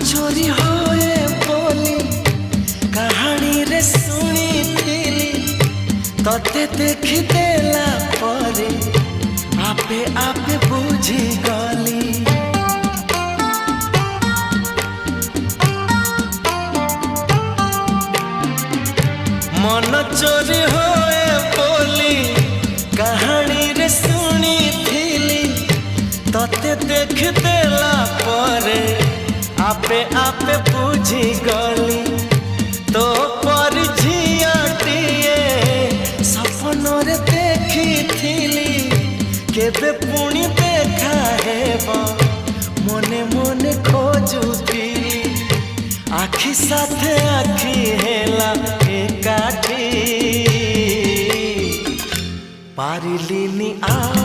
चोरी होए बोली कहानी रे सुनी थिली तते देखी देला परे आपे आपे बुझी गली। मन चोरी होए बोली कहानी रे सुनी थिली तते देख देला परे आपे आपे बुझी गली। तो पर झियाटिए सपन रे देखी थिली केबे पुणी देखा हेबा मने मने खोजुथिली आखि साथे आखि हेला एकाठी पारिलिनी आ